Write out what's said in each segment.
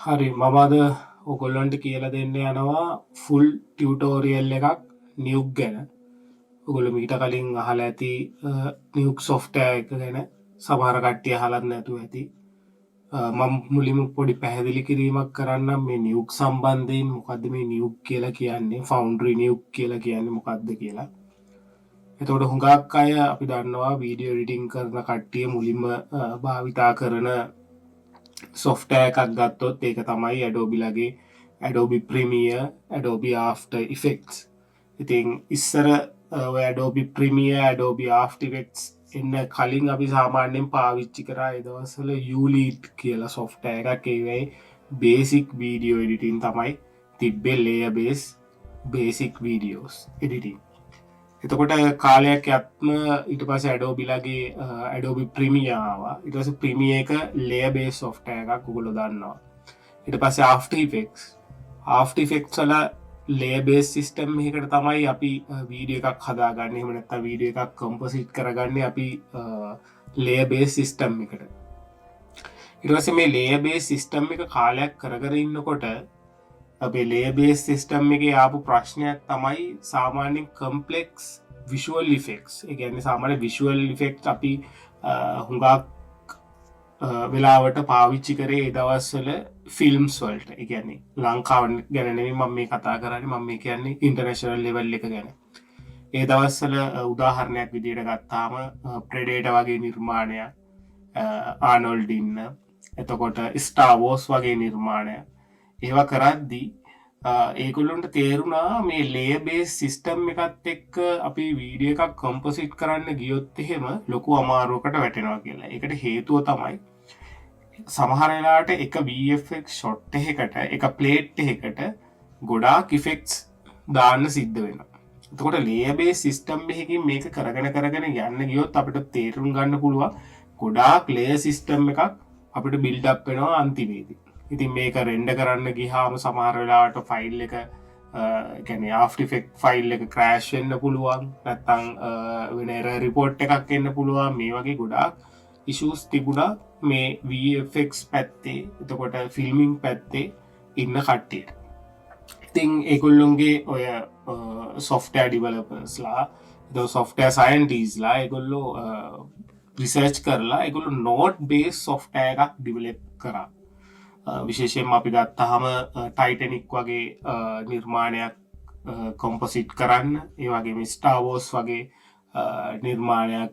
හරි මම අද ඔයගොල්ලන්ට කියලා දෙන්න යනවා ෆුල් ටියුටෝරියල් එකක් නියුක් ගැන. ඔයගොල්ලෝ මීට කලින් අහලා ඇති නියුක් සොෆ්ට්වෙයාර් එක ගැන සමහර කට්ටිය අහලත් නැතුව ඇති. මම මුලින්ම පොඩි පැහැදිලි කිරීමක් කරන්නම් මේ නියුක් සම්බන්ධයෙන් මොකද්ද මේ නියුක් කියලා කියන්නේ ෆවුන්ඩරි නියුක් කියලා කියන්නේ මොකද්ද කියලා. එතකොට හුඟක් අය අපි දන්නවා වීඩියෝ එඩිටින් කරන කට්ටිය මුලින්ම භාවිතා කරන සොෆ්ට්වෙයාර් එකක් ගත්තොත් ඒක තමයි Adobe ලගේ Adobe Premiere, Adobe After Effects. ඉතින් ඉස්සර ඔය Adobe Premiere, Adobe After Effects එන්න කලින් අපි සාමාන්‍යයෙන් පාවිච්චි කරා ඒ දවස්වල Ulead කියලා සොෆ්ට්වෙයාර් එකක්. ඒ වෙයි බේසික් වීඩියෝ එඩිටින් තමයි තිබ්බේ, layer based basic videos editing. එතකොට කාලයක් යත්ම ඊට පස්සේ Adobe ලගේ Adobe Premiere ආවා. ඊට පස්සේ Premiere එක layer based software එකක් ඔයගොල්ලෝ දන්නවා. ඊට පස්සේ After Effects වල layer based system එකකට තමයි අපි වීඩියෝ එකක් හදාගන්නේ. එහෙම නැත්නම් වීඩියෝ එකක් composite කරගන්නේ අපි layer based system එකට. ඊට පස්සේ මේ layer based system එක කාලයක් කරගෙන ඉන්නකොට අපේ layer based system එකේ ආපු ප්‍රශ්නයක් තමයි සාමාන්‍යයෙන් complex visual effects. ඒ කියන්නේ සාමාන්‍ය visual effects අපි හුඟක් වෙලාවට පාවිච්චි කරේ ඒ දවස්වල ෆිල්ම්ස් වලට. ඒ කියන්නේ ලංකාව ගැන නෙමෙයි මම මේ කතා කරන්නේ, මම මේ කියන්නේ ඉන්ටර්නැෂනල් ලෙවල් එක ගැන. ඒ දවස්වල උදාහරණයක් විදිහට ගත්තාම Predator වගේ නිර්මාණයක්, ආනෝල්ඩ් ඉන්න, එතකොට Star Wars වගේ නිර්මාණයක් ඒවා කරද්දී ඒගොල්ලොන්ට තේරුණා මේ layer based system එකත් එක්ක අපි වීඩියෝ එකක් composite කරන්න ගියොත් එහෙම ලොකු අමාරුවකට වැටෙනවා කියලා. ඒකට හේතුව තමයි සමහර වෙලාවට එක VFX shot එකකට එක plate එකකට ගොඩාක් effects දාන්න සිද්ධ වෙනවා. එතකොට layer based system එකකින් මේක කරගෙන යන්න ගියොත් අපිට තේරුම් ගන්න පුළුවන් ගොඩාක් layer system එකක් අපිට build up වෙනවා අන්තිමේදී. ඉතින් මේක රෙන්ඩර් කරන්න ගියාම සමහර වෙලාවට ෆයිල් එක කියන්නේ After Effects ෆයිල් එක ක්‍රෑෂ් වෙන්න පුළුවන්, නැත්නම් වෙන error report එකක් එන්න පුළුවන්. මේ වගේ ගොඩාක් issues තිබුණා මේ VFX පැත්තේ, එතකොට ෆිල්මින් පැත්තේ ඉන්න කට්ටියට. ඉතින් ඒගොල්ලොන්ගේ ඔය software developers ලා, ඒ software scientists ලා ඒගොල්ලෝ රිසර්ච් කරලා ඒගොල්ලෝ node based software එකක් develop කරා. විශේෂයෙන්ම අපි ගත්තාම ටයිටැනික් වගේ නිර්මාණයක් කොම්පොසිට් කරන්න, ඒ වගේම Star Wars වගේ නිර්මාණයක්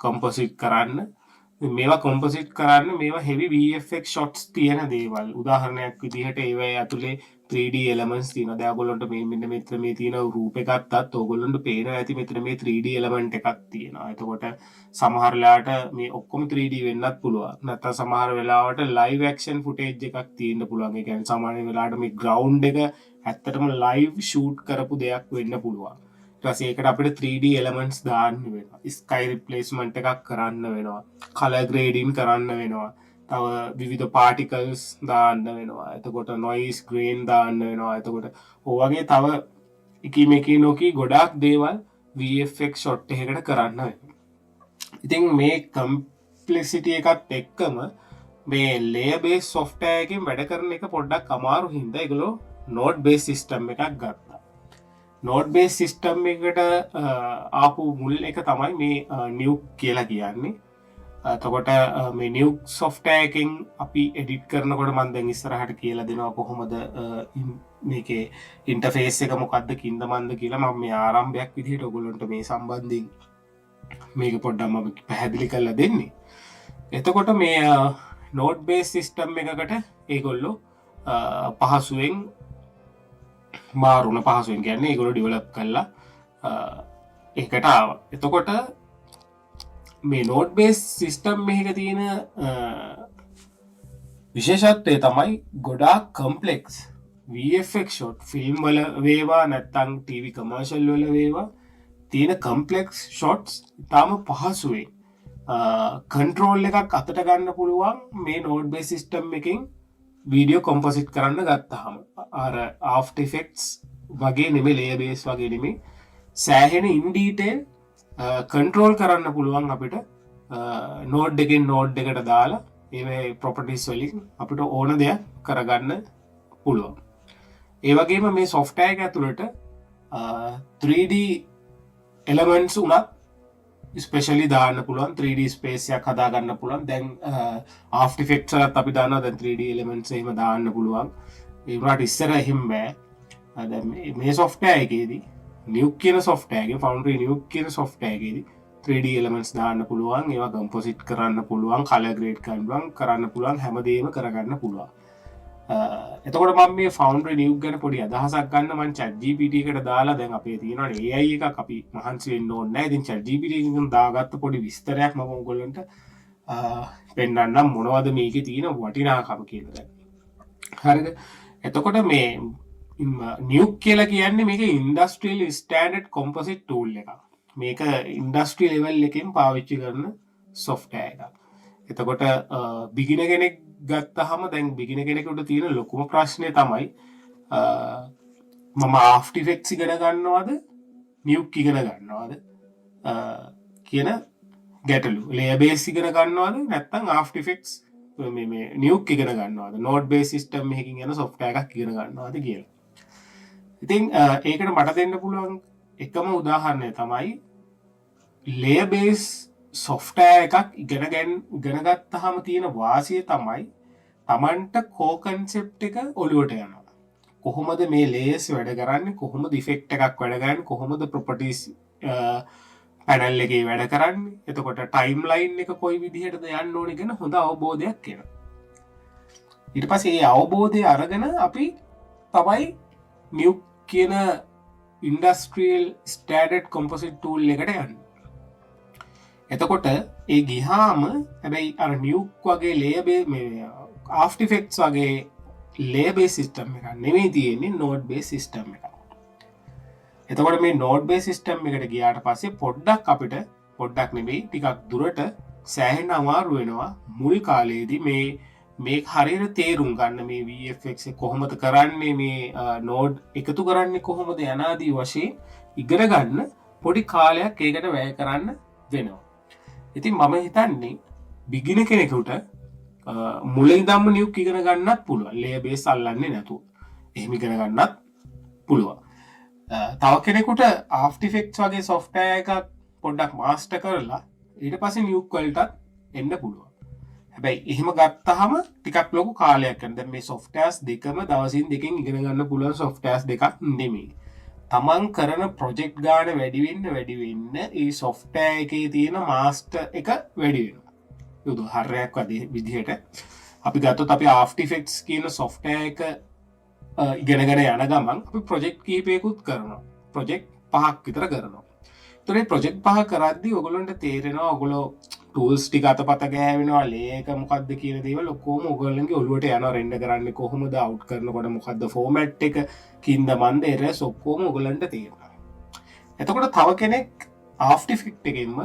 කොම්පොසිට් කරන්න, මේවා කොම්පොසිට් කරන්න මේවා heavy VFX shots තියෙන දේවල්. උදාහරණයක් විදිහට ඒවා ඇතුලේ 3D elements තියෙනවා. දැන් ඔයගොල්ලන්ට මෙන්න මෙතන මේ තියෙන රූප එකක් අත්තත් ඔයගොල්ලන්ට පේනවා ඇති මෙතන මේ 3D element එකක් තියෙනවා. එතකොට සමහර වෙලාවට මේ ඔක්කොම 3D වෙන්නත් පුළුවන්. නැත්නම් සමහර වෙලාවට live action footage එකක් තියෙන්න පුළුවන්. ඒ කියන්නේ සමහර වෙලාවට මේ ground එක ඇත්තටම live shoot කරපු දෙයක් වෙන්න පුළුවන්. ඊට පස්සේ ඒකට අපිට 3D elements දාන්න වෙනවා. sky replacement එකක් කරන්න වෙනවා. color grading කරන්න වෙනවා. තව විවිධ particles දාන්න වෙනවා. එතකොට noise grain දාන්න වෙනවා. එතකොට ඔය වගේ තව එකී නොකී ගොඩාක් දේවල් VFX shot එකකට කරන්න වෙනවා. ඉතින් මේ complexity එකත් එක්කම මේ layer based software එකකින් වැඩ කරන එක පොඩ්ඩක් අමාරු හින්දා ඒගොල්ලෝ node based system එකක් ගත්තා. node based system එකට ආපු මුල් එක තමයි මේ nuke කියලා කියන්නේ. එතකොට මේ නියුක් software එකෙන් අපි edit කරනකොට මම දැන් ඉස්සරහට කියලා දෙනවා කොහොමද මේකේ interface එක මොකක්ද කින්ද මන්ද කියලා. මම මේ ආරම්භයක් විදිහට ඔයගොල්ලන්ට මේ සම්බන්ධයෙන් මේක පොඩ්ඩක් මම පැහැදිලි කරලා දෙන්නේ. එතකොට මේ node based system එකකට ඒගොල්ලෝ පහසුවෙන් කියන්නේ ඒගොල්ලෝ develop කරලා ඒකට ආවා. එතකොට මේ node based system එකක තියෙන විශේෂත්වය තමයි ගොඩාක් complex VFX shot ෆිල්ම් වල වේවා නැත්නම් TV commercial වල වේවා තියෙන complex shots තාම පහසුවෙන් control එකක් අතට ගන්න පුළුවන් මේ node based system එකෙන් වීඩියෝ composite කරන්න ගත්තාම. අර After Effects වගේ නෙමෙයි, layer based වගේ නෙමෙයි, සෑහෙන in detail කන්ට්‍රෝල් කරන්න පුළුවන් අපිට නෝඩ් එකෙන් නෝඩ් එකට දාලා ඒ ප්‍රොපර්ටිස් වලින් අපිට ඕන දෙයක් කරගන්න පුළුවන්. ඒ වගේම මේ software එක ඇතුළට 3D elements උනත් ස්පෙෂලි දාන්න පුළුවන් 3D ස්පේස් එකක් හදාගන්න පුළුවන්. දැන් After Effects වලත් අපි දානවා දැන් 3D elements එහෙම දාන්න පුළුවන්. ඒ වුණාට ඉස්සර එහෙම බෑ. දැන් මේ software එකේදී Nuke කියන software එකේ Foundry Nuke කියන software එකේදී 3D elements දාන්න පුළුවන්. ඒවා composite කරන්න පුළුවන්, color grade කරන්න පුළුවන්, හැමදේම කරගන්න පුළුවන්. එතකොට මම මේ Foundry Nuke ගැන පොඩි අදහසක් ගන්න මම ChatGPT එකට දාලා දැන් අපේ තියෙනවා AI එකක් අපි මහන්සි වෙන්න ඕනේ නැහැ. ඉතින් ChatGPT එකෙන් දාගත්ත පොඩි විස්තරයක් මම ඔයගොල්ලන්ට පෙන්නන්නම් මොනවද මේකේ තියෙන වටිනාකම කියලා දැන්. හරිද? එතකොට මේ Nuke කියලා කියන්නේ මේක industrial standard composite tool එකක්. මේක industry level එකෙන් පාවිච්චි කරන software එකක්. එතකොට beginner කෙනෙක් ගත්තහම දැන් beginner කෙනෙකුට තියෙන ලොකුම ප්‍රශ්නේ තමයි මම After Effects ඉගෙන ගන්නවද Nuke ඉගෙන ගන්නවද කියන ගැටලු. layer base ඉගෙන ගන්නවද නැත්නම් After Effects මේ Nuke ඉගෙන ගන්නවද node based system එකකින් යන software එකක් ඉගෙන ගන්නවද කියලා. ඉතින් ඒකට මට දෙන්න පුළුවන් එකම උදාහරණය තමයි layer base software එකක් ඉගෙන ගත්තාම තියෙන වාසිය තමයි Tamanට core concept එක ඔළුවට යනවා. කොහොමද මේ layers වැඩ කරන්නේ, කොහොමද effect එකක් වැඩ කරන්නේ, කොහොමද properties panel එකේ වැඩ කරන්නේ, එතකොට timeline එක කොයි විදිහටද යන්න ඕනේ කියන හොඳ අවබෝධයක් එනවා. ඊට පස්සේ මේ අවබෝධය අරගෙන අපි තමයි Nuke කියන industrial standard composite tool එකට යන්නේ. එතකොට ඒ ගිහාම හැබැයි අර Nuke වගේ layer based මේ After Effects වගේ layer based system එකක් නෙමෙයි තියෙන්නේ node based system එකක්. එතකොට මේ node based system එකට ගියාට පස්සේ පොඩ්ඩක් නෙමෙයි ටිකක් දුරට සෑහෙන අමාරු වෙනවා මුල් කාලේදී මේ හරියට තේරුම් ගන්න මේ VFX එක කොහොමද කරන්නේ, මේ node එකතු කරන්නේ කොහොමද යනාදී වශයෙන් ඉගෙන ගන්න පොඩි කාලයක් ඒකට වැය කරන්න වෙනවා. ඉතින් මම හිතන්නේ beginner කෙනෙකුට මුලින් ඉඳන්ම Nuke ඉගෙන ගන්නත් පුළුවන්. layer base අල්ලන්නේ නැතුව. එහෙම ඉගෙන ගන්නත් පුළුවන්. තව කෙනෙකුට After Effects වගේ software එකක් පොඩ්ඩක් master කරලා ඊට පස්සේ Nuke වලටත් එන්න පුළුවන්. හැබැයි එහෙම ගත්තාම ටිකක් ලොකු කාලයක් යනවා. දැන් මේ softwares දෙකම දවසින් දෙකෙන් ඉගෙන ගන්න පුළුවන් softwares දෙකක් නෙමෙයි. තමන් කරන ප්‍රොජෙක්ට් ගාන වැඩි වෙන්න ඒ software එකේ තියෙන master එක වැඩි වෙනවා. උදාහරණයක් විදිහට අපි ගත්තොත් අපි After Effects කියන software එක ඉගෙනගෙන යන ගමන් අපි project කීපයකුත් කරනවා. project 5ක් විතර කරනවා. ඒතර මේ project 5 කරද්දී ඔයගොල්ලන්ට තේරෙනවා ඔයගොල්ලෝ tools ටික අතපත ගෑවෙනවා, ලේ එක මොකද්ද කියන දේවල් ඔක්කොම ඔයගොල්ලන්ගේ ඔළුවට යනවා. render කරන්නේ කොහොමද, out කරනකොට මොකද්ද format එක, කින්ද මන්ද errors ඔක්කොම ඔයගොල්ලන්ට තේරෙනවා. එතකොට තව කෙනෙක් After Effects එකෙන්ම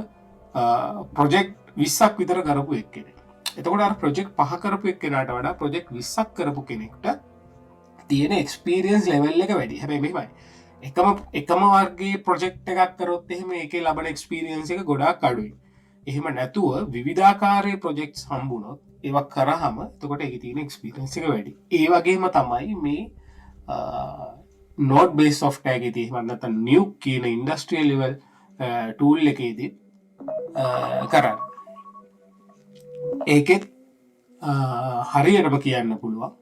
project 20ක් විතර කරපු එක්කෙනෙක්. එතකොට අර project 5 කරපු එක්කෙනාට වඩා project 20ක් කරපු කෙනෙක්ට තියෙන experience level එක වැඩි. හැබැයි මෙහෙමයි. එකම වර්ගයේ project එකක් කරොත් එහෙම ඒකේ ලබන experience එක ගොඩාක් අඩුයි. එහෙම නැතුව විවිධාකාරයේ projects හම්බුනොත් ඒවා කරාම එතකොට ඒකේ තියෙන experience එක වැඩි. ඒ වගේම තමයි මේ node based software එකේ තියෙන නැත්නම් Nuke කියන industrial level tool එකේදී කරන්නේ. ඒකෙත් හරියටම කියන්න පුළුවන්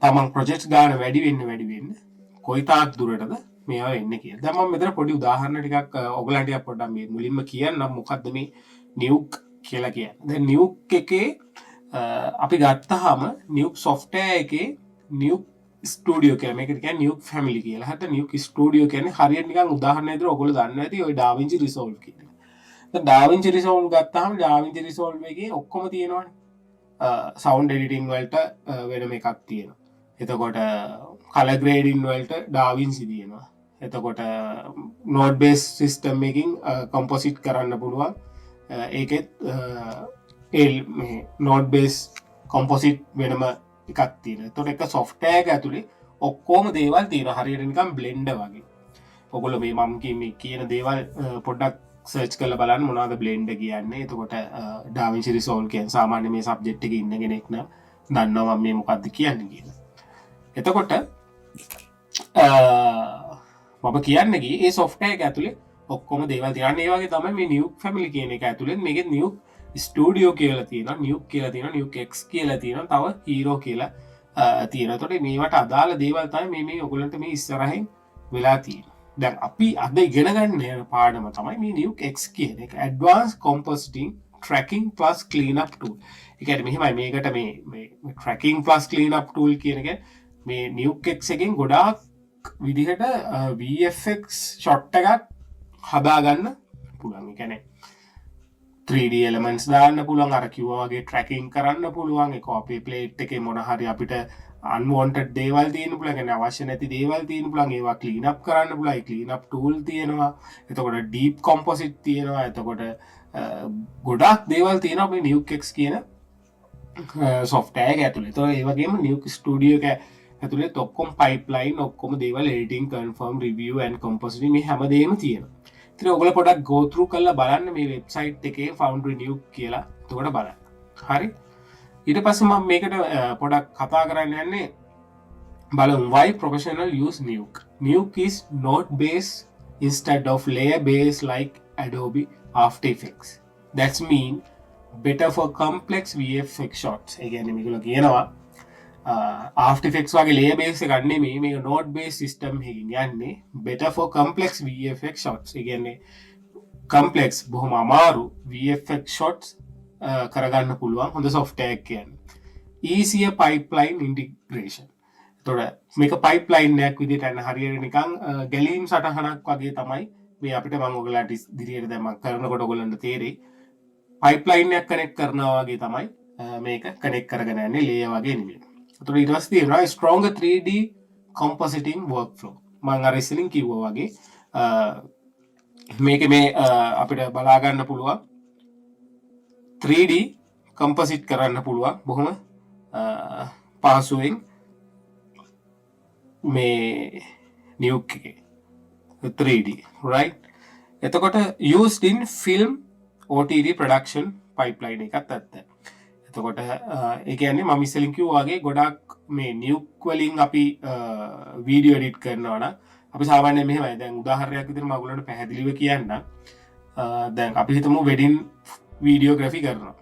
තමන් ප්‍රොජෙක්ට්ස් ගාන වැඩි වෙන්න කොයි තාක් දුරටද මේවා වෙන්නේ කියලා. දැන් මම මෙතන පොඩි උදාහරණ ටිකක් ඔයගලන්ට ටිකක් පොඩ්ඩක් මේ මුලින්ම කියන්නම් මොකද්ද මේ Nuke කියලා කියන්නේ. දැන් Nuke එකේ අපි ගත්තාම Nuke software එකේ Nuke Studio කියලා මේකට කියන්නේ Nuke family කියලා. හරිද? Nuke Studio කියන්නේ හරියට නිකන් උදාහරණයක් විදිහට ඔයගොල්ලෝ දන්නවා ඇති ඔය DaVinci Resolve කියන්නේ. දැන් DaVinci Resolve ගත්තාම DaVinci Resolve එකේ ඔක්කොම තියෙනවානේ. sound editing වලට වෙනම එකක් තියෙනවා. එතකොට color grading වලට DaVinci තියෙනවා. එතකොට node based system එකකින් composite කරන්න පුළුවන්. ඒකෙත් මේ node based composite වෙනම එකක් තියෙනවා. එතකොට එක software එක ඇතුලේ ඔක්කොම දේවල් තියෙනවා. හරියට නිකන් blender වගේ. ඔයගොල්ලෝ මේ මම කියන දේවල් පොඩ්ඩක් සර්ච් කරලා බලන්න මොනවද බ්ලෙන්ඩර් කියන්නේ. එතකොට DaVinci Resolve කියන්නේ සාමාන්‍ය මේ සබ්ජෙක්ට් එකේ ඉන්න කෙනෙක් නම් දන්නවා මම මේ මොකද්ද කියන්නේ කියලා. එතකොට මම කියන්නේ ඒ software එක ඇතුලේ ඔක්කොම දේවල් තියෙනවා. ඒ වගේ තමයි මේ Nuke family කියන එක ඇතුලේ මේකේ Nuke Studio කියලා තියෙනවා, Nuke කියලා තියෙනවා, Nuke X කියලා තියෙනවා, තව Hero කියලා තියෙනවා. එතකොට මේවට අදාළ දේවල් තමයි මේ ඔයගොල්ලන්ට මේ ඉස්සරහින් වෙලා තියෙන්නේ. දැන් අපි අද ඉගෙන ගන්න යන පාඩම තමයි මේ Nuke X කියන එක. Advanced Compositing Tracking plus Cleanup Tool. ඒ කියන්නේ මෙහෙමයි මේකට මේ Tracking plus Cleanup Tool කියන එක මේ Nuke X එකෙන් ගොඩාක් විදිහට VFX ෂොට් එකක් හදාගන්න පුළුවන්. ඒ කියන්නේ 3D elements දාන්න පුළුවන්, අර කිව්වා වගේ tracking කරන්න පුළුවන්. ඒ copy plate එකේ මොන හරි අපිට unwanted දේවල් තියෙන පුළුවන්, කියන්නේ අවශ්‍ය නැති දේවල් තියෙන පුළුවන්, ඒවා clean up කරන්න පුළුවන්. ඒ clean up tool තියෙනවා. එතකොට deep composite තියෙනවා. එතකොට ගොඩාක් දේවල් තියෙනවා මේ Nuke X කියන software එක ඇතුලේ. ඒතකොට ඒ වගේම Nuke Studio එක ඇතුලේ ඔක්කොම pipeline, ඔක්කොම දේවල් editing, confirm, review and compositing මේ හැමදේම තියෙනවා. ඉතින් ඔයගොල්ලෝ පොඩ්ඩක් go through කරලා බලන්න මේ වෙබ්සයිට් එකේ Foundry Nuke කියලා. එතකොට බලන්න. හරි. ඊට පස්සේ මම මේකට පොඩක් කතා කරන්න යන්නේ බලමු why professional use Nuke. Nuke is node based instead of layer based like Adobe After Effects. That's mean better for complex VFX shots. ඒ කියන්නේ මේගොල්ලෝ කියනවා After Effects වගේ layer based එකක් නෙමෙයි, මේක node based system එකකින් යන්නේ better for complex VFX shots. ඒ කියන්නේ complex බොහොම අමාරු VFX shots කරගන්න පුළුවන් හොඳ software එකක් කියන්නේ. easier pipeline integration. එතකොට මේක pipeline එකක් විදිහට යන හරියට නිකන් ගැලීම් සටහනක් වගේ තමයි මේ අපිට මම ඔයගලට ඉදිරියට දැන් මම කරනකොට ඔයගලන්ට තේරෙයි pipeline එකක් කනෙක්ට් කරනවා වගේ තමයි මේක කනෙක්ට් කරගෙන යන්නේ layer වගේ නෙමෙයි. එතකොට ඊට පස්සේ තියෙනවා stronger 3D compositing workflow. මම අර ඉස්සෙල්ලින් කිව්වා වගේ මේක මේ අපිට බලා ගන්න පුළුවන් 3D composite කරන්න පුළුවන් බොහොම පහසුවෙන් මේ Nuke එකේ 3D right. එතකොට used in film OTT production pipeline එකත් ඇත්ත. එතකොට ඒ කියන්නේ මම ඉස්සෙල්ලින් කිව්වා වගේ ගොඩක් මේ Nuke වලින් අපි වීඩියෝ එඩිට් කරනවා නම් අපි සාමාන්‍යයෙන් මෙහෙමයි. දැන් උදාහරණයක් විදිහට මම ඔයගොල්ලන්ට පැහැදිලිව කියන්නම්. දැන් අපි හිතමු වෙඩින් වීඩියෝග්‍රැෆි කරනවා.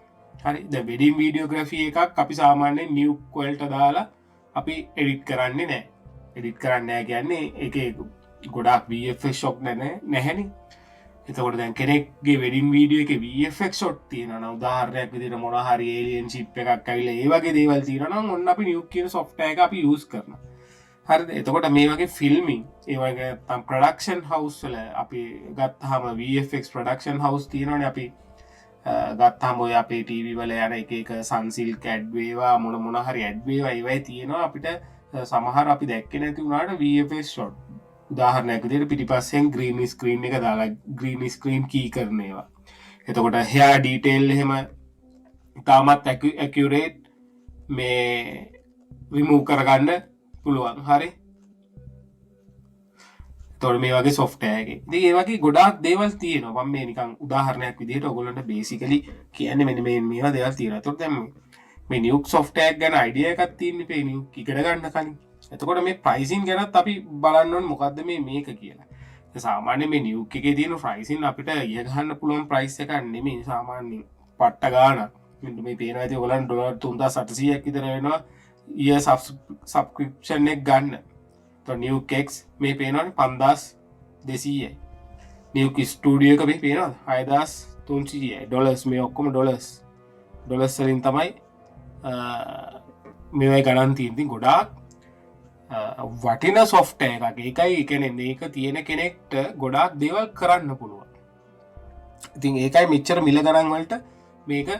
හරි. දැන් වෙඩින් වීඩියෝග්‍රැෆි එකක් අපි සාමාන්‍යයෙන් Nuke වලට දාලා අපි එඩිට් කරන්නේ නැහැ. එඩිට් කරන්නේ නැහැ කියන්නේ ඒකේ ගොඩාක් VFX ෂොට් නැහැනේ. එතකොට දැන් කෙනෙක්ගේ වෙඩින් වීඩියෝ එකේ VFX ෂොට් තියෙනවා නම් උදාහරණයක් විදිහට මොන හරි ඒලියන් ෂිප් එකක් ඇවිල්ලා ඒ වගේ දේවල් තියෙනවා නම් ඔන්න අපි Nuke කියන software එක අපි use කරනවා. හරිද? එතකොට මේ වගේ ෆිල්මින් ඒ වගේ තම ප්‍රොඩක්ෂන් හවුස් වල අපි ගත්තාම VFX ප්‍රොඩක්ෂන් හවුස් තියෙනවානේ අපි ගත්තාම ඔය අපේ TV වල යන එක සන්සිල්ක් ඇඩ් වේවා මොන හරි ඇඩ් වේවා ඒවයි තියෙනවා අපිට සමහර අපි දැක්කේ නැති වුණාට VFX ෂොට්. උදාහරණයක් විදිහට පිටිපස්සෙන් green screen එක දාලා green screen key කරන ඒවා. එතකොට hair detail එහෙම තාමත් accurate මේ remove කරගන්න පුළුවන්. හරි. එතකොට මේ වගේ software එකේ. ඉතින් ඒ වගේ ගොඩාක් දේවල් තියෙනවා. මම මේ නිකන් උදාහරණයක් විදිහට ඔයගොල්ලන්ට basically කියන්නේ මෙන්න මේවා දේවල් තියෙනවා. එතකොට දැන් මේ Nuke software ගැන idea එකක් තියෙන්නේ මේ Nuke ඉගෙන ගන්න කලින්. එතකොට මේ pricing ගැනත් අපි බලන්න ඕනේ මොකද්ද මේක කියලා. ඒ සාමාන්‍යයෙන් මේ Nuke එකේ තියෙන pricing අපිට ඉය ගන්න පුළුවන් price එකක් නෙමෙයි සාමාන්‍යයෙන් පට්ට ගාණක්. මෙන්න මේ පේනවා ඉතින් ඔයගොල්ලන් ඩොලර් 3800ක් විතර වෙනවා year subscription එක ගන්න. එතකොට Nuke X මේ පේනවනේ 5200යි. Nuke Studio එක මේ පේනවද 6300යි. ඩොලර්ස් මේ ඔක්කොම ඩොලර්ස් වලින් තමයි මේවයි ගණන් තියෙන්නේ. ගොඩාක් වටින software එකක්. ඒකයි කියන්නේ මේක තියෙන කෙනෙක්ට ගොඩාක් දේවල් කරන්න පුළුවන්. ඉතින් ඒකයි මෙච්චර මිල ගණන් වලට මේක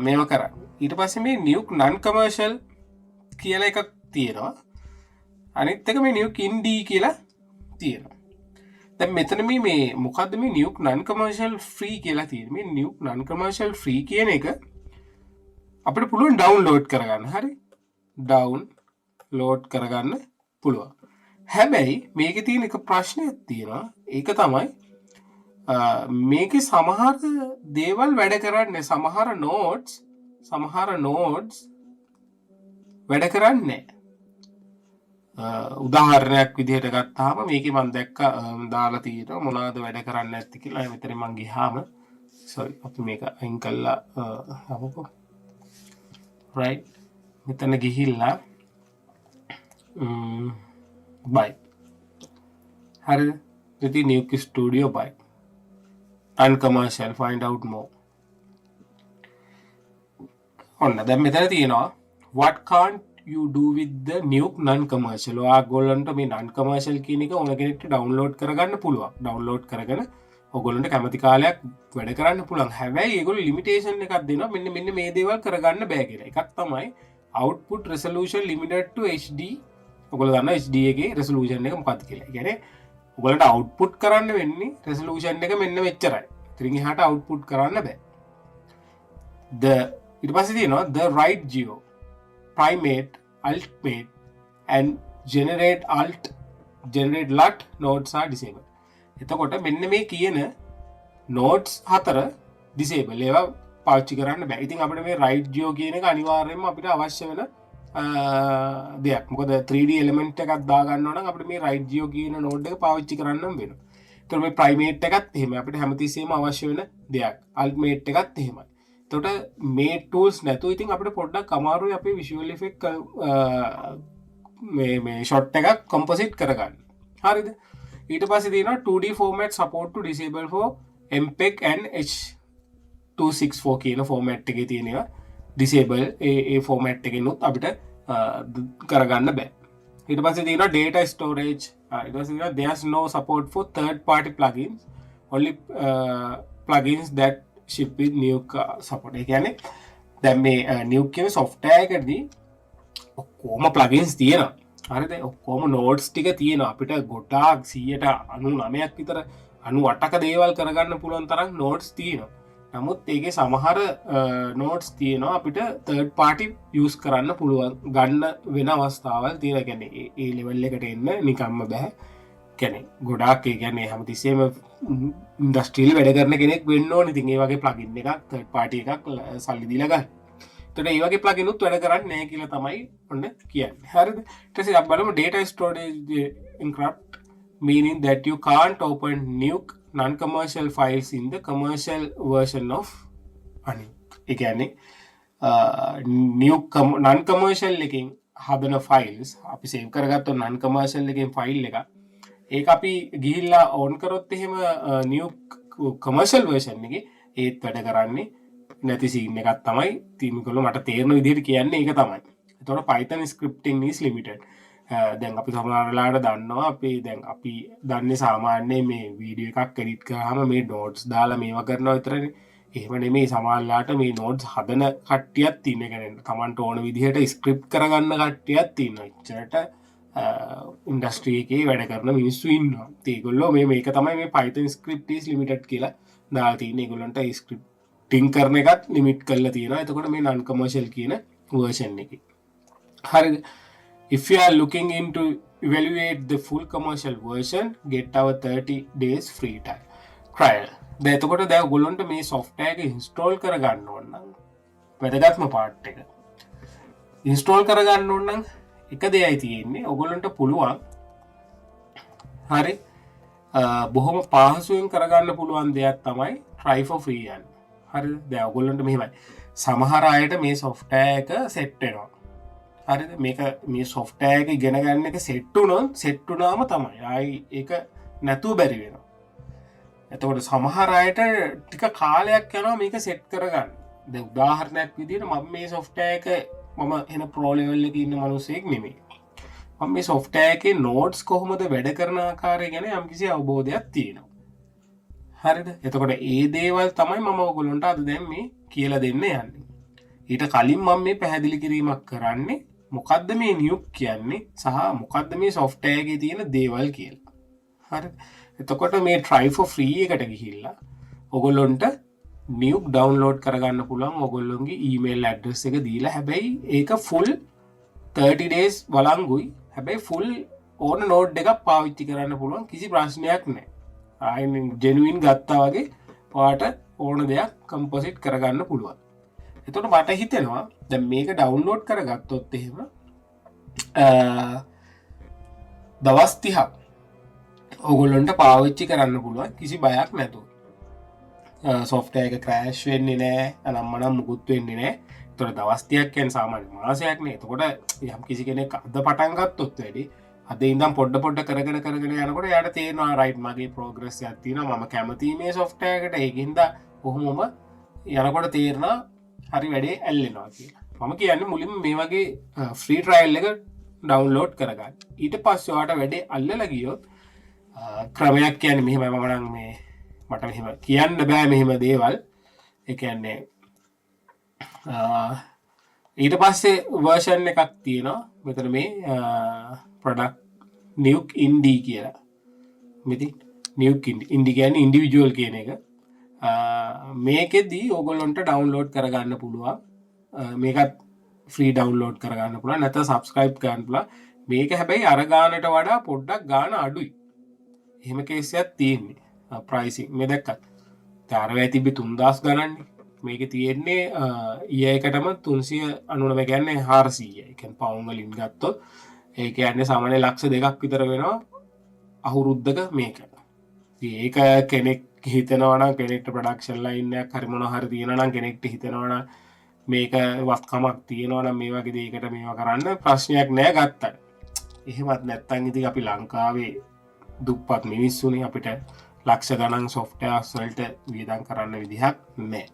මේව කරන්නේ. ඊට පස්සේ මේ Nuke non commercial කියලා එකක් තියෙනවා. අනිත් එක මේ Nuke Indie කියලා තියෙනවා. දැන් මෙතන මේ මොකද්ද මේ Nuke non commercial free කියලා තියෙන්නේ. මේ Nuke non commercial free කියන එක අපිට පුළුවන් ඩවුන්ලෝඩ් කරගන්න. හරි. ඩවුන්ලෝඩ් කරගන්න පුළුවන්. හැබැයි මේකේ තියෙන එක ප්‍රශ්නයක් තියෙනවා. ඒක තමයි මේකේ සමහර දේවල් වැඩ කරන්නේ සමහර නෝඩ්ස් වැඩ කරන්නේ උදාහරණයක් විදිහට ගත්තාම මේකේ මම දැක්ක දාලා තියෙනවා මොනවද වැඩ කරන්නේ නැති කියලා. මෙතන මම ගියාම sorry අපි මේක අයින් කළා අපෝ right මෙතන ගිහිල්ලා bye හරිද ඉතින් Nuke Studio bye uncommercial find out more ඔන්න දැන් මෙතන තියෙනවා what can't you do with the Nuke non-commercial. ඔයාගොල්ලන්ට මේ non-commercial කියන එක ඕන කෙනෙක්ට ඩවුන්ලෝඩ් කරගන්න පුළුවන්. ඩවුන්ලෝඩ් කරගෙන ඔයගොල්ලන්ට කැමති කාලයක් වැඩ කරන්න පුළුවන්. හැබැයි ඒගොල්ලෝ ලිමිටේෂන් එකක් දෙනවා මෙන්න මේ දේවල් කරගන්න බෑ කියලා. එකක් තමයි output resolution limited to HD. ඔයගොල්ලෝ දන්නවා HD එකේ resolution එක මොකක්ද කියලා. ඒ කියන්නේ ඔයගොල්ලන්ට output කරන්න වෙන්නේ resolution එක මෙන්න මෙච්චරයි. ඉතින් එහාට output කරන්න බෑ. ඊට පස්සේ තියෙනවා the right geo primate altmate and generate LUT nodes are disabled. එතකොට මෙන්න මේ කියන nodes හතර disable ඒවා පාවිච්චි කරන්න බෑ. ඉතින් අපිට මේ right geo කියන එක අනිවාර්යයෙන්ම අපිට අවශ්‍ය වෙන දෙයක්. මොකද 3D element එකක් දාගන්න ඕන නම් අපිට මේ right geo කියන node එක පාවිච්චි කරන්නම වෙනවා. ඒතකොට මේ primate එකත් එහෙමයි. අපිට හැමතිස්සෙම අවශ්‍ය වෙන දෙයක්. altmate එකත් එහෙමයි. තොට මේ ටූල්ස් නැතු ඉතින් අපට පොඩ්ඩක් අමාරුයි අපේ විශුවල් ඉෆෙක්ට් මේ ෂොට් එකක් කොම්පොසිට් කරගන්න. හරිද? ඊට පස්සේ තියෙනවා 2D format support to disable for MPEG and H.264 කියන format එකේ තියෙනවා disable ඒ format එකෙනුත් අපිට කරගන්න බෑ. ඊට පස්සේ තියෙනවා data storage. ඊට පස්සේ තියෙනවා there's no support for third party plugins only plugins that ship with Nuke support. ඒ කියන්නේ දැන් මේ Nuke කියන software එකදී ඔක්කොම plugins තියෙනවා. හරිද? ඔක්කොම nodes ටික තියෙනවා. අපිට ගොඩාක් 99ක් විතර 98ක දේවල් කරගන්න පුළුවන් තරම් nodes තියෙනවා. නමුත් ඒකේ සමහර nodes තියෙනවා අපිට third party use කරන්න පුළුවන් ගන්න වෙන අවස්ථාවල් තියෙනවා. කියන්නේ ඒ level එකට එන්න නිකම්ම බෑ. කියන්නේ ගොඩාක් ඒ කියන්නේ හැමතිස්සෙම ඉන්ඩස්ට්‍රියල් වැඩ කරන කෙනෙක් වෙන්න ඕනේ. ඉතින් ඒ වගේ ප්ලගින් එකක් third party එකක් සල්ලි දීලා ගන්න. එතකොට ඒ වගේ ප්ලගින් උත් වැඩ කරන්නේ නැහැ කියලා තමයි ඔන්න කියන්නේ. හරිද? ඊට පස්සේ අපි බලමු data storage encrypt meaning that you can't open Nuke non-commercial files in the commercial version of Nuke. ඒ කියන්නේ Nuke non-commercial එකකින් හදන files අපි save කරගත්තොත් non-commercial එකකින් file එක ඒක අපි ගිහිල්ලා ඕන් කරොත් එහෙම Nuke commercial version එකේ ඒත් වැඩ කරන්නේ නැති scene එකක් තමයි. ඉතින් මේගොල්ලෝ මට තේරෙන විදිහට කියන්නේ ඒක තමයි. එතකොට Python scripting is limited. දැන් අපි සමහර වෙලාවට දන්නවා අපි දන්නේ සාමාන්‍යයෙන් මේ වීඩියෝ එකක් එඩිට් කරාම මේ nodes දාලා මේවා කරනවා විතරනේ. එහෙම නෙමෙයි සමහරලාට මේ nodes හදන කට්ටියක් තියෙන. ඒ කියන්නේ Tamanට ඕන විදිහට script කරගන්න කට්ටියක් තියෙනවා. එච්චරට ඉන්ඩස්ට්‍රී එකේ වැඩ කරන මිනිස්සු ඉන්නවා. ඒගොල්ලෝ මේක තමයි මේ Python script is limited කියලා දාලා තියෙන්නේ. ඒගොල්ලන්ට scripting කරන එකත් limit කරලා තියෙනවා. එතකොට මේ non commercial කියන version එකේ. හරිද? If you are looking into evaluate the full commercial version, get our 30 days free trial. දැන් එතකොට දැන් ඔයගොල්ලන්ට මේ software එක install කරගන්න ඕන නම් වැදගත්ම part එක. install කරගන්න ඕන නම් එක දෙයයි තියෙන්නේ ඔයගොල්ලන්ට පුළුවන් හරි බොහොම පහසුවෙන් කරගන්න පුළුවන් දෙයක් තමයි try for free යන්නේ. හරිද? දැන් ඔයගොල්ලන්ට මෙහෙමයි. සමහර අයට මේ software එක set වෙනවා. හරිද? මේ software එක ඉගෙන ගන්න එක set වුණාම තමයි ආයි ඒක නැතුව බැරි වෙනවා. එතකොට සමහර අයට ටික කාලයක් යනවා මේක set කරගන්න. දැන් උදාහරණයක් විදිහට මම මේ software එක මම එන pro level එකේ ඉන්න මිනිහෙක් නෙමෙයි. මම මේ software එකේ nodes කොහොමද වැඩ කරන ආකාරය ගැන යම්කිසි අවබෝධයක් තියෙනවා. හරිද? එතකොට ඒ දේවල් තමයි මම ඔයගොල්ලන්ට අද දැන් මේ කියලා දෙන්න යන්නේ. ඊට කලින් මම මේ පැහැදිලි කිරීමක් කරන්නේ මොකද්ද මේ Nuke කියන්නේ සහ මොකද්ද මේ software එකේ තියෙන දේවල් කියලා. හරිද? එතකොට මේ try for free එකට ගිහිල්ලා ඔයගොල්ලන්ට Nuke download කරගන්න පුළුවන් ඔයගොල්ලොන්ගේ email address එක දීලා. හැබැයි ඒක full 30 days වළංගුයි. හැබැයි full ඕන node එකක් පාවිච්චි කරන්න පුළුවන් කිසි ප්‍රශ්නයක් නැහැ. ජෙනුවින් ගත්තා වගේ පාට ඕන දෙයක් කම්පොසිට් කරගන්න පුළුවන්. එතකොට මට හිතෙනවා දැන් මේක ඩවුන්ලෝඩ් කරගත්තොත් එහෙම දවස් 30ක් ඔයගොල්ලන්ට පාවිච්චි කරන්න පුළුවන් කිසි බයක් නැතුව. සොෆ්ට්වෙයාර් එක ක්‍රෑෂ් වෙන්නේ නැහැ, අනම්මනම් මුකුත් වෙන්නේ නැහැ. ඒතකොට දවස් 30ක් කියන්නේ සාමාන්‍ය මාසයක් නේ. එතකොට යම් කිසි කෙනෙක් අද පටන් ගත්තොත් වැඩි අද ඉඳන් පොඩ කරගෙන යනකොට යාට තේරෙනවා රයිට් මගේ ප්‍රෝග්‍රස් එකක් තියෙනවා, මම කැමති මේ සොෆ්ට්වෙයාර් එකට. ඒකින්ද කොහොමම යනකොට තේරෙනවා හරි වැඩේ ඇල්ලෙනවා කියලා. මම කියන්නේ මුලින්ම මේ වගේ ෆ්‍රී ට්‍රයිල් එක ඩවුන්ලෝඩ් කරගන්න. ඊට පස්සේ ඔයාලට වැඩේ අල්ලලා ගියොත් ක්‍රමයක් කියන්නේ මෙහෙමයි. මම නම් මේ මට මෙහෙම කියන්න බෑ මෙහෙම දේවල්. ඒ කියන්නේ ඊට පස්සේ වර්ෂන් එකක් තියෙනවා මෙතන මේ ප්‍රොඩක්ට් නියුක් ඉන්ඩී කියලා. මෙතන නියුක් ඉන්ඩී කියන්නේ ඉන්ඩිවිජුවල් කියන එක. මේකෙදී ඕගොල්ලොන්ට ඩවුන්ලෝඩ් කරගන්න පුළුවන්. මේකත් ෆ්‍රී ඩවුන්ලෝඩ් කරගන්න පුළුවන්. නැත්නම් සබ්ස්ක්‍රයිබ් කරන්න පුළුවන්. මේක හැබැයි අර ගානට වඩා පොඩ්ඩක් ගාන අඩුයි. එහෙම කේස් එකක් තියෙන්නේ. ප්‍රයිසින් මේ දැක්කත්. තරවේ තිබි 3000 ගණන්නේ. මේක තියෙන්නේ ඊයකටම 399 කියන්නේ 400. ඒ කියන්නේ පවුන් වලින් ගත්තොත් ඒ කියන්නේ සාමාන්‍ය ලක්ෂ 2ක් විතර වෙනවා අවුරුද්දක මේක. ඒක කෙනෙක් හිතනවා නම් කෙනෙක්ට ප්‍රොඩක්ෂන් ලයින් එකක් හරි මොනවා හරි තියෙනවා නම් කෙනෙක්ට හිතනවා නම් මේක වස්කමක් තියෙනවා නම් මේ වගේ දෙයකට මේවා කරන්න ප්‍රශ්නයක් නෑ ගත්තට. එහෙමත් නැත්තම් ඉතින් අපි ලංකාවේ දුප්පත් මිනිස්සුනේ අපිට ලක්ෂ ගණන් සොෆ්ට්වෙයාර්ස් වලට වියදම් කරන්න විදිහක් නෑ.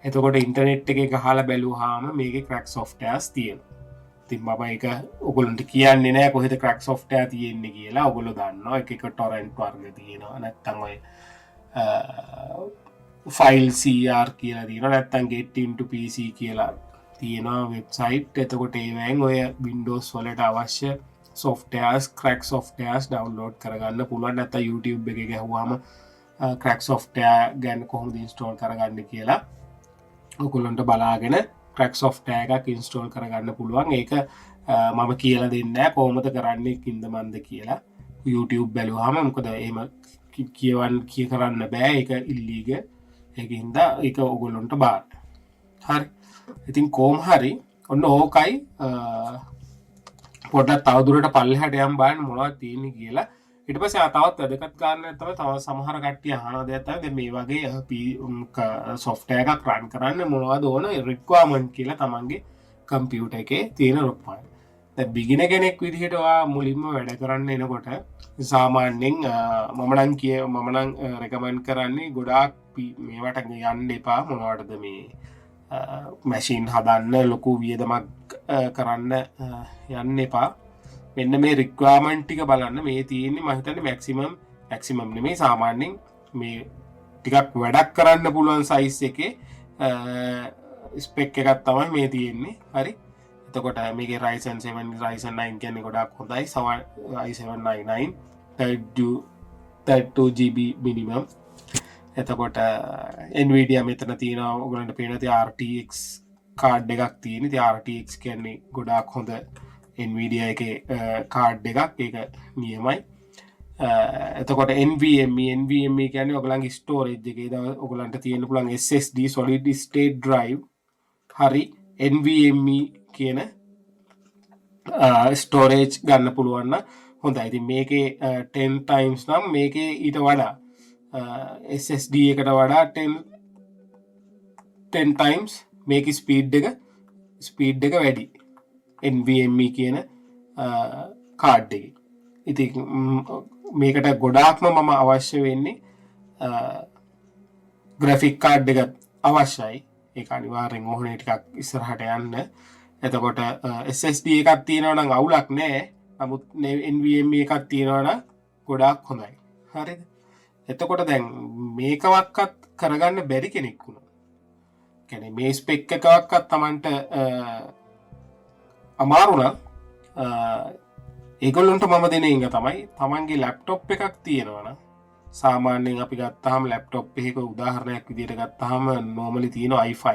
එතකොට ඉන්ටර්නෙට් එකේ ගහලා බැලුවාම මේකේ ක්‍රැක් සොෆ්ට්වෙයාර්ස් තියෙනවා. ඉතින් මම ඒක ඔයගොල්ලන්ට කියන්නේ නෑ කොහෙද ක්‍රැක් සොෆ්ට්වෙයාර් තියෙන්නේ කියලා. ඔයගොල්ලෝ දන්නවා එක එක ටොරන්ට් වර්ග තියෙනවා. නැත්තම් ඔය ෆයිල් CR කියලා තියෙනවා. නැත්තම් get into PC කියලා තියෙනවා වෙබ්සයිට්. එතකොට ඒවෙන් ඔය Windows වලට අවශ්‍ය softwares crack softwares download කරගන්න පුළුවන්. නැත්නම් YouTube එකේ ගහුවාම crack software ගැන කොහොමද install කරගන්නේ කියලා ඔයගොල්ලන්ට බලාගෙන crack software එකක් install කරගන්න පුළුවන්. ඒක මම කියලා දෙන්නේ නැහැ කොහොමද කරන්නේ කින්ද මන්ද කියලා. YouTube බැලුවාම මොකද එහෙම කරන්න බෑ. ඒක ඉල්ලීගල්. ඒකින්ද ඒක ඔයගොල්ලන්ට බාර. හරි. ඉතින් කොහොම හරි ඔන්න ඕකයි පොඩ්ඩක් තවදුරට පල්ලෙහාට යම් බලන්න මොනවද තියෙන්නේ කියලා. ඊට පස්සේ තවත් වැදගත් කාරණයක් තමයි තව සමහර කට්ටිය අහන දෙයක් තමයි දැන් මේ වගේ software එකක් run කරන්න මොනවද ඕන requirement කියලා තමන්ගේ computer එකේ තියෙන requirement. දැන් beginner කෙනෙක් විදිහට ඔයා මුලින්ම වැඩ කරන්න එනකොට සාමාන්‍යයෙන් මම නම් recommend කරන්නේ ගොඩාක් මේවට යන්න එපා. මොනවටද මේ මැෂින් හදන්න ලොකු වියදමක් කරන්න යන්න එපා. මෙන්න මේ රික්වයර්මන්ට් ටික බලන්න. මේ තියෙන්නේ මම හිතන්නේ මැක්සිමම් නෙමෙයි සාමාන්‍යයෙන් මේ ටිකක් වැඩක් කරන්න පුළුවන් සයිස් එකේ ස්පෙක් එකක් තමයි මේ තියෙන්නේ. හරි. එතකොට මේකේ Ryzen 7 Ryzen 9 කියන්නේ ගොඩාක් හොඳයි. i799 32GB minimum. එතකොට Nvidia මෙතන තියෙනවා ඔයගොල්ලන්ට පේනවා තිය RTX කාඩ් එකක් තියෙන. ඉතින් RTX කියන්නේ ගොඩාක් හොඳ Nvidia එකේ කාඩ් එකක්. ඒක නියමයි. එතකොට NVMe කියන්නේ ඔයගොල්ලන්ගේ ස්ටෝරේජ් එකේ ඔයගොල්ලන්ට තියෙන්න පුළුවන් SSD solid state drive හරි NVMe කියන ස්ටෝරේජ් ගන්න පුළුවන් නම් හොඳයි. ඉතින් මේකේ 10 times නම් මේකේ ඊට වඩා SSD එකට වඩා 10 times මේක ස්පීඩ් එක වැඩි NVMe කියන කාඩ් එකේ. ඉතින් මේකට ගොඩාක්ම මම අවශ්‍ය වෙන්නේ ග්‍රැෆික් කාඩ් එක අවශ්‍යයි. ඒක අනිවාර්යෙන් ඕනේ ටිකක් ඉස්සරහට යන්න. එතකොට SSD එකක් තියෙනවා නම් අවුලක් නැහැ. නමුත් NVMe එකක් තියෙනවා නම් ගොඩාක් හොඳයි. හරිද? එතකොට දැන් මේකවත් කරගන්න බැරි කෙනෙක් වුණා. කියන්නේ මේ ස්පෙක් එකක්වත් Tamanට අමාරු නම් ඒගොල්ලන්ට මම දෙන එක තමයි Tamanගේ ලැප්ටොප් එකක් තියෙනවා නම් සාමාන්‍යයෙන් අපි ගත්තාම ලැප්ටොප් එකක උදාහරණයක් විදිහට ගත්තාම normally තියෙන i5.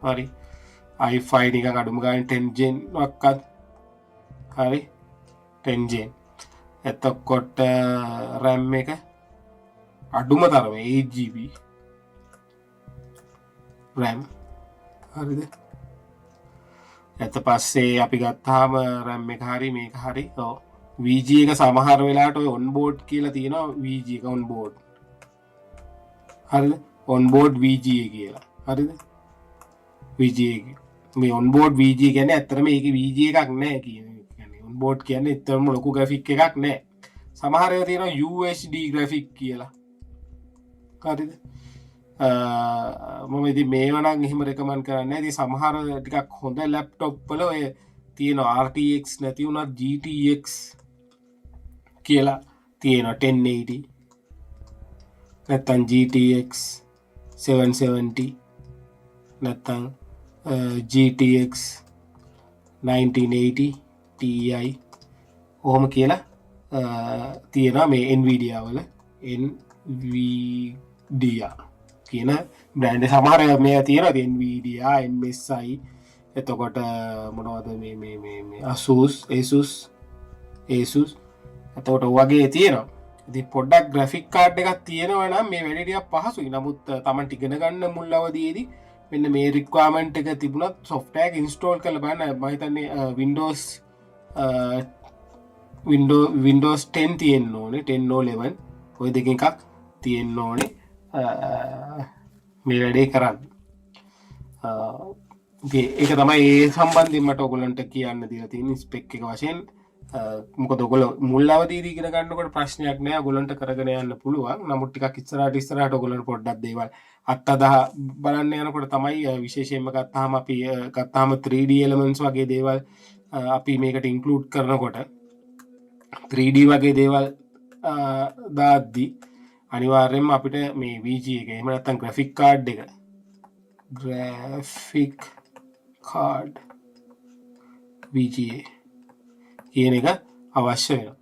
හරි. i5 නිකන් අඩුම ගානේ 10 gen වක්වත්. හරි. 10 gen. එතකොට RAM එක අඩුම තරම 8GB RAM. හරිද? එත පස්සේ අපි ගත්තාම RAM එක හරි මේක හරි. ඔව්. VG එක සමහර වෙලාවට ඔය on board කියලා තියෙනවා VG එක on board. හරිද? on board VGA කියලා. හරිද? VGA එක. මේ on board VGA කියන්නේ ඇත්තටම මේකේ VGA එකක් නැහැ කියන්නේ. on board කියන්නේ ඇත්තටම ලොකු graphic එකක් නැහැ. සමහර ඒවා තියෙනවා UHD graphic කියලා. හරිද? මම ඉතින් මේවා නම් එහෙම රෙකමන්ඩ් කරන්නේ නැහැ. ඉතින් සමහර ටිකක් හොඳ ලැප්ටොප් වල ඔය තියෙන RTX නැති වුණත් GTX කියලා තියෙනවා 1080 නැත්නම් GTX 770 නැත්නම් GTX 1980 Ti ඔහොම කියලා තියෙනවා මේ Nvidia වල Nvidia කියන බ්‍රෑන්ඩ් සමහර මේ තියෙනවා Nvidia MSI එතකොට මොනවද මේ Asus එතකොට වගේ තියෙනවා. ඉතින් පොඩ්ඩක් ග්‍රැෆික් කාඩ් එකක් තියෙනවා නම් මේ වැඩේ ටිකක් පහසුයි. නමුත් Taman ඉගෙන ගන්න මුල් අවදියේදී මෙන්න මේ රික්වයර්මන්ට් එක තිබුණත් software එක install කරලා බලන්න. මම හිතන්නේ Windows 10 තියෙන්න ඕනේ 10 or 11 ඔය දෙකෙන් එකක් තියෙන්න ඕනේ මේ වැඩේ කරන්න. ඒක තමයි ඒ සම්බන්ධයෙන් මට ඔයගොල්ලන්ට කියන්න දීලා තියෙන ස්පෙක් එක වශයෙන්. මොකද ඔයගොල්ලෝ මුල් අවදීදී ඉගෙන ගන්නකොට ප්‍රශ්නයක් නෑ ඔයගොල්ලන්ට කරගෙන යන්න පුළුවන්. නමුත් ටිකක් ඉස්සරහට ඔයගොල්ලන්ට පොඩ්ඩක් දේවල් අත්අදා බලන්න යනකොට තමයි විශේෂයෙන්ම ගත්තාම 3D elements වගේ දේවල් අපි මේකට ඉන්ක්ලූඩ් කරනකොට 3D වගේ දේවල් දාද්දී අනිවාර්යෙන්ම අපිට මේ VGA එක එහෙම නැත්නම් graphic card VGA කියන එක අවශ්‍ය වෙනවා.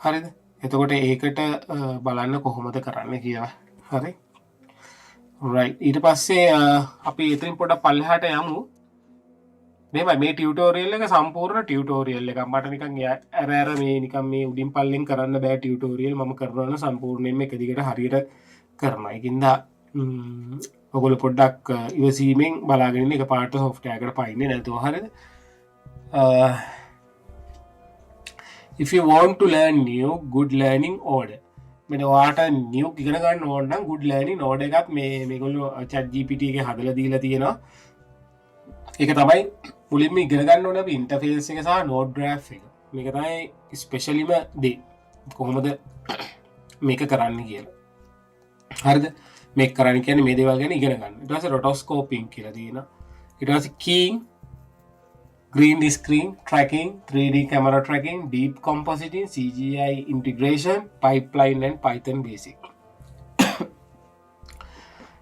හරිද? එතකොට ඒකට බලන්න කොහොමද කරන්න කියලා. හරි? right. ඊට පස්සේ අපි එතනින් පොඩ්ඩක් පල්ලෙහාට යමු. මේ ටියුටෝරියල් එක සම්පූර්ණ ටියුටෝරියල් එකක්. මට නිකන් ඇර මේ නිකන් මේ උඩින් පල්ලෙන් කරන්න බෑ ටියුටෝරියල්. මම කරනවා සම්පූර්ණයෙන්ම එක දිගට හරියට කරනවා. ඒකින්ද ඔයගොල්ලෝ පොඩ්ඩක් ඉවසීමෙන් බලාගෙන ඉන්න එකපාරට software එකට පයින්නේ නැතුව. හරිද? If you want to learn new good learning order මෙන්න ඔයාට new ඉගෙන ගන්න ඕන නම් good learning order එකක් මේගොල්ලෝ chat GPT එකේ හදලා දීලා තියෙනවා. ඒක තමයි මුලින්ම ඉගෙන ගන්න ඕනේ අපි interface එක සහ node graph එක. මේක තමයි ස්පෙෂලිම දේ. කොහොමද මේක කරන්න කියලා. හරිද? මේක කරන්න කියන්නේ මේ දේවල් ගැන ඉගෙන ගන්න. ඊට පස්සේ rotoscoping කියලා තියෙනවා. ඊට පස්සේ keying green screen tracking 3D camera tracking deep compositing CGI integration pipeline and Python basic.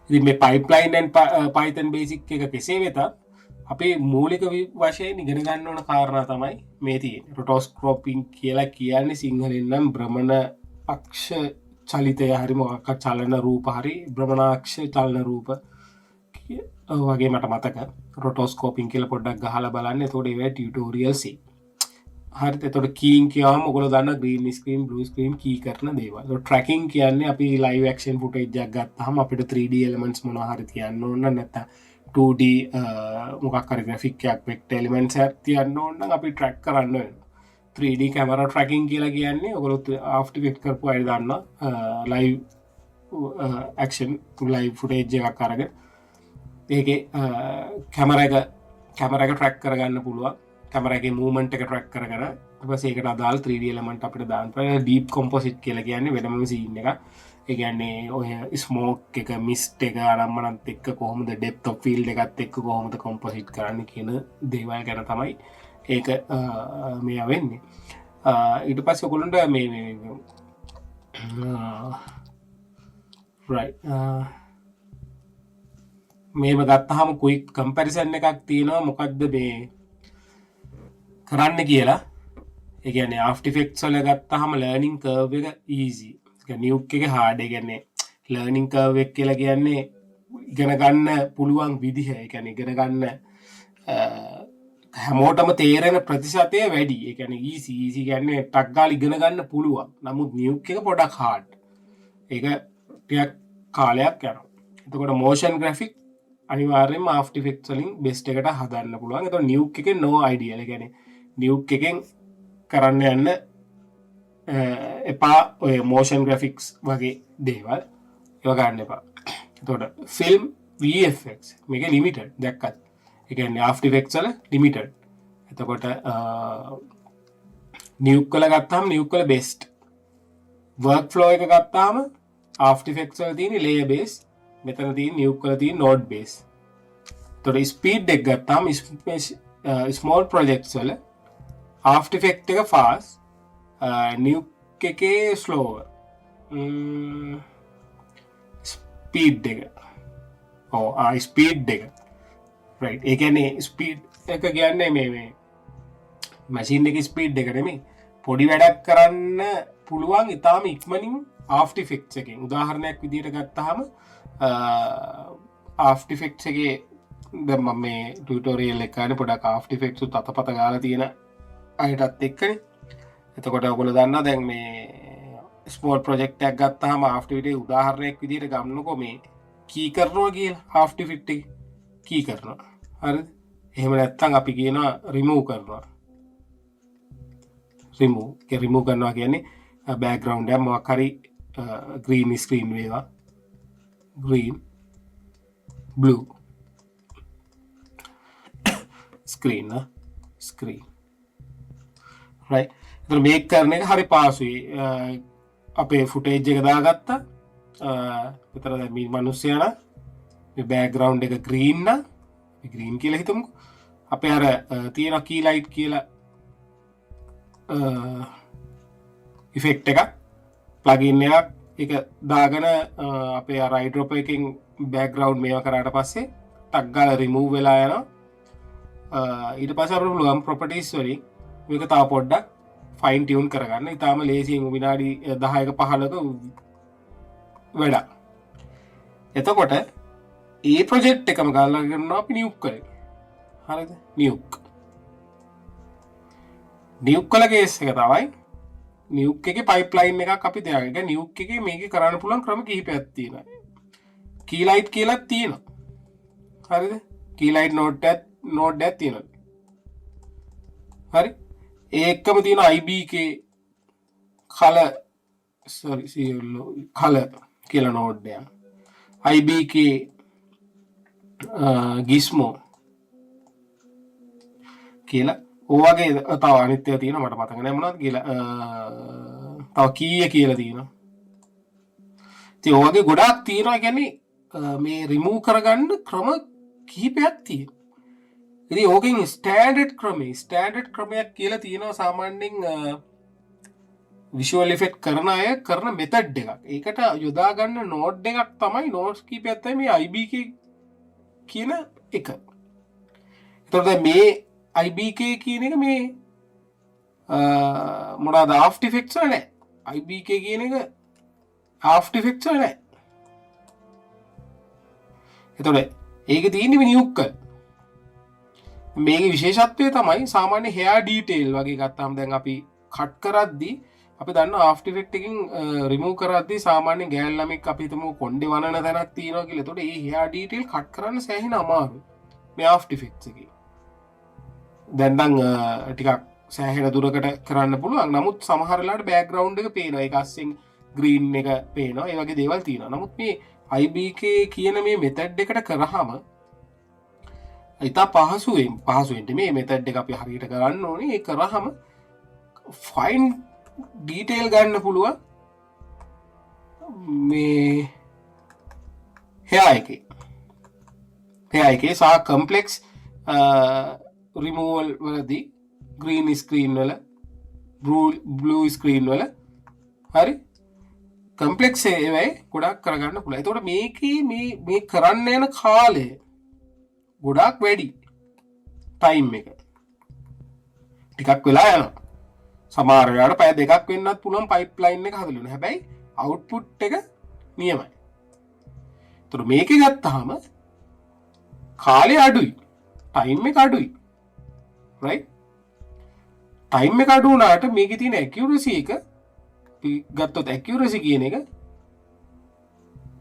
ඉතින් මේ pipeline and Python basic එක කෙසේ වෙතත් අපේ මූලික වශයෙන් ඉගෙන ගන්න ඕන කාරණා තමයි මේ තියෙන්නේ. rotoscoping කියලා කියන්නේ සිංහලෙන් නම් භ්‍රමණ අක්ෂ චලිතය හරි මොකක් චලන රූප හරි භ්‍රමණාක්ෂ චලන රූප වගේ මට මතක rotoscoping කියලා පොඩ්ඩක් ගහලා බලන්න. එතකොට ඒවා ටියුටෝරියල්ස් එයි. හරිද? එතකොට keying කියවම ඔයගොල්ලෝ දන්න green screen blue screen key කරන දේවල්. එතකොට tracking කියන්නේ අපි live action footage එකක් ගත්තාම අපිට 3D elements මොනවා හරි තියන්න ඕන නැත්නම් 2D මොකක් හරි graphic එකක් vector elements එකක් තියන්න ඕන නම් අපි track කරන්න වෙනවා. 3D camera tracking කියලා කියන්නේ ඔයගොල්ලෝ after effects කරපු අය දන්නවා live action live footage එකක් අරගෙන ඒකේ කැමරා එක ට්‍රැක් කරගන්න පුළුවන්. කැමරා එකේ මූවමන්ට් එක ට්‍රැක් කරගෙන ඊට පස්සේ ඒකට අදාළ 3D එලිමන්ට් අපිට දාන්න පුළුවන්. ඩීප් කොම්පොසිට් කියලා කියන්නේ වෙනම සීන් එකක්. ඒ කියන්නේ ඔය ස්මෝක් එක මිස්ට් එක ආරම්භනත් එක්ක කොහොමද ඩෙප්ත් ඔෆ් ෆීල්ඩ් එකත් එක්ක කොහොමද කොම්පොසිට් කරන්නේ කියන දේවල් ගැන තමයි ඒක මෙයා වෙන්නේ. ඊට පස්සේ ඔයගොල්ලන්ට මේ right මේව ගත්තාම ක්වික් කම්පැරිසන් එකක් තියෙනවා මොකද්ද මේ කරන්න කියලා. ඒ කියන්නේ After Effects වල ගත්තාම learning curve එක easy. ඒක Nuke එකේ hard. ඒ කියන්නේ learning curve එක කියලා කියන්නේ ඉගෙන ගන්න පුළුවන් විදිහ. ඒ කියන්නේ ඉගෙන ගන්න හැමෝටම තේරෙන ප්‍රතිශතය වැඩි. ඒ කියන්නේ easy කියන්නේ ටක් ගාලා ඉගෙන ගන්න පුළුවන්. නමුත් Nuke එක පොඩක් hard. ඒක ටිකක් කාලයක් යනවා. එතකොට motion graphic අනිවාර්යෙන්ම After Effects වලින් best එකට හදන්න පුළුවන්. එතකොට Nuke එකෙන් no idea. ඒ කියන්නේ Nuke එකෙන් කරන්න යන්න එපා ඔය motion graphics වගේ දේවල් ඒව ගන්න එපා. එතකොට film VFX මේක limited දැක්කත්. ඒ කියන්නේ After Effects වල limited. එතකොට Nuke වල ගත්තාම Nuke වල best. workflow එක ගත්තාම After Effects වල තියෙන layer base, මෙතන තියෙන Nuke වල තියෙන node base. එතකොට speed එක ගත්තාම small projects වල After Effects එක fast, Nuke එකේ slower. speed එක. speed එක. right. ඒ කියන්නේ speed එක කියන්නේ මේ machine එකේ speed එක නෙමෙයි. පොඩි වැඩක් කරන්න පුළුවන් ඉතාලම ඉක්මනින් After Effects එකෙන්. උදාහරණයක් විදිහට ගත්තාම After Effects එකේ දැන් මම මේ ටියුටෝරියල් එක ගන්න පොඩක් After Effects උත් අතපත ගාලා තියෙන අයටත් එක්කනේ. එතකොට ඔයගොල්ලෝ දන්නවා දැන් මේ ස්මෝල් ප්‍රොජෙක්ට් එකක් ගත්තාම After Effects උදාහරණයක් විදිහට ගන්නකො මේ කී කරනවා කියලා After Effects එක කී කරනවා. හරිද? එහෙම නැත්නම් අපි කියනවා remove කරනවා. remove කරනවා කියන්නේ background එක මොකක් හරි green screen වේවා. green blue screen right. එතන මේක කරන එක හරි පාසුයි. අපේ footage එක දාගත්තා. විතර දැන් මේ මිනිස්සයා නම් මේ background එක green නම් green කියලා හිතමුකෝ. අපේ අර තියෙන key light කියලා effect එකක් plugin එකක් ඒක දාගෙන අපේ අර eyedropper එකෙන් background මේවා කරාට පස්සේ ටක් ගාලා remove වෙලා යනවා. ඊට පස්සේ අපිට පුළුවන් properties වලින් මේක තව පොඩ්ඩක් fine tune කරගන්න. ඊටාම ලේසියෙන් විනාඩි 10ක 15ක වැඩක්. එතකොට ඒ project එකම ගාලා කරනවා අපි Nuke කරේ. හරිද? Nuke වල case එක තමයි Nuke එකේ pipeline එකක් අපි තියාගෙන. ඒක Nuke එකේ මේකේ කරන්න පුළුවන් ක්‍රම කිහිපයක් තියෙනවා. keylight කියලා තියෙනවා. හරිද? keylight node එකක් තියෙනවා. හරි? ඒකම තියෙන IBK color කියලා node එක. IBK gizmo කියලා ඕවගේ තව අනිත් ඒවා තියෙනවා මට මතක නැහැ මොනවද කියලා. තව කීය කියලා තියෙනවා. ඉතින් ඕවගේ ගොඩාක් තියෙනවා. කියන්නේ මේ remove කරගන්න ක්‍රම කිහිපයක් තියෙනවා. ඉතින් ඕකෙන් ස්ටෑන්ඩඩ් ක්‍රමයක් කියලා තියෙනවා සාමාන්‍යයෙන් visual effect කරන අය කරන method එකක්. ඒකට යොදා ගන්න node එකක් තමයි nodes කීපයක් තමයි මේ IBK කියන එක. එතකොට මේ IBK කියන එක මේ මොනවාද After Effects වල නැහැ. IBK කියන එක After Effects වල නැහැ. එතකොට ඒකේ තියෙන්නේ Nuke. මේකේ විශේෂත්වය තමයි සාමාන්‍ය hair detail වගේ ගත්තාම දැන් අපි cut කරද්දී අපි දන්න After Effects එකකින් remove කරද්දී සාමාන්‍ය ගෑල් ළමෙක් අපි හිතමු කොණ්ඩේ වනන තැනක් තියෙනවා කියලා. එතකොට ඒ hair detail cut කරන්න සෑහෙන අමාරුයි මේ After Effects එකේ. දැන් නම් ටිකක් සෑහෙන දුරකට කරන්න පුළුවන්. නමුත් සමහර වෙලාවට background එක පේනවා. ඒක අස්සෙන් green එක පේනවා. ඒ වගේ දේවල් තියෙනවා. නමුත් මේ IBK කියන මේ method එකට කරාම ඉතා පහසුවෙන් මේ method එක අපි හරියට කරන්න ඕනේ. ඒ කරාම fine detail ගන්න පුළුවන් මේ hair එකේ සහ complex removal වලදී green screen වල blue screen වල හරි complex ඒවායි ගොඩක් කරගන්න පුළුවන්. එතකොට මේකේ මේ කරන්න යන කාලය ගොඩක් වැඩි. time එක ටිකක් වෙලා යනවා. සමහර වෙලාවට පැය දෙකක් වෙන්නත් පුළුවන් pipeline එක හදලා ඉන්න. හැබැයි output එක නියමයි. එතකොට මේකේ ගත්තාම කාලය අඩුයි. time එක අඩුයි. right? time එක අඩු වුණාට මේකේ තියෙන accuracy එක අපි ගත්තොත් accuracy කියන එක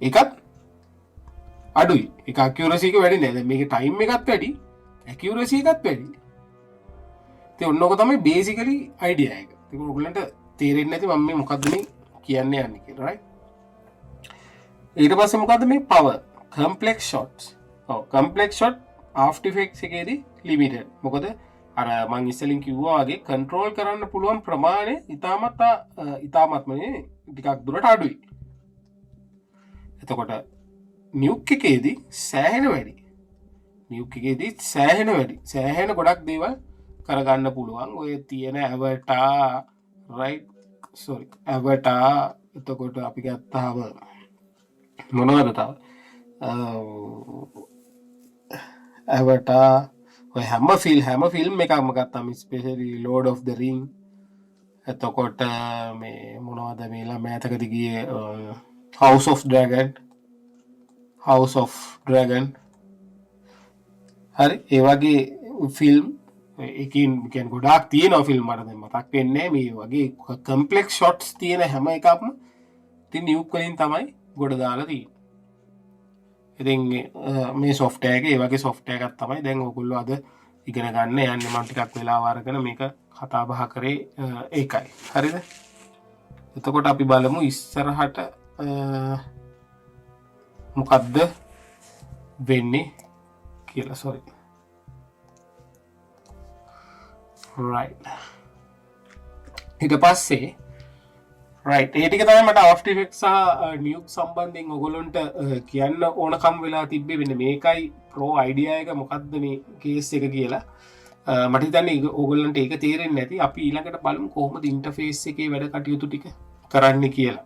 එකත් අඩුයි එක අකියුරසි එක වැඩි නෑ. දැන් මේකේ ටයිම් එකත් වැඩි ඇකියුරසි එකත් වැඩි. ඉතින් ඔන්නෝක තමයි බේසිකලි අයිඩියා එක. ඉතින් ඔයගොල්ලන්ට තේරෙන්නේ නැති මම මේ මොකද්ද මේ කියන්න යන්නේ කියලා right. ඊට පස්සේ මොකද්ද මේ power complex shots. ඔව් complex shot After Effects එකේදී limited. මොකද අර මං ඉස්සෙල්ලින් කිව්වා වගේ control කරන්න පුළුවන් ප්‍රමාණය ඉතාමත්ම ටිකක් දුරට අඩුයි. එතකොට නියුක් එකේදී සෑහෙන වැඩි. නියුක් එකේදී සෑහෙන වැඩි. සෑහෙන ගොඩක් දේවල් කරගන්න පුළුවන්. ඔය තියෙන avatar right sorry avatar එතකොට අපි ගත්තාම මොනවද තව avatar ඔය හැම ෆිල්ම් එකක්ම ගත්තාම especially Lord of the Ring එතකොට මේ මොනවද මේලා මෑතකදී ගියේ House of Dragon හරි ඒ වගේ ෆිල්ම් එකින් කියන්නේ ගොඩාක් තියෙනවා ෆිල්ම් මට දැන් මතක් වෙන්නේ මේ වගේ කම්ප්ලෙක්ස් ෂොට්ස් තියෙන හැම එකක්ම ඉතින් නියුක් වලින් තමයි ගොඩ දාලා තියෙන්නේ. ඉතින් මේ software එක ඒ වගේ software එකක් තමයි දැන් ඔයගොල්ලෝ අද ඉගෙන ගන්න යන්නේ. මම ටිකක් වෙලාව අරගෙන මේක කතා බහ කරේ ඒකයි. හරිද? එතකොට අපි බලමු ඉස්සරහට මොකද්ද වෙන්නේ කියලා. sorry right ඊට පස්සේ right ඒ ටික තමයි මට After Effects සහ Nuke සම්බන්ධයෙන් ඔයගොල්ලන්ට කියන්න ඕනකම් වෙලා තිබ්බේ. මෙන්න මේකයි pro idea එක මොකද්ද මේ case එක කියලා. මට හිතන්නේ ඕගොල්ලන්ට ඒක තේරෙන්නේ නැති. අපි ඊළඟට බලමු කොහොමද ඉන්ටර්ෆේස් එකේ වැඩ කටයුතු ටික කරන්නේ කියලා.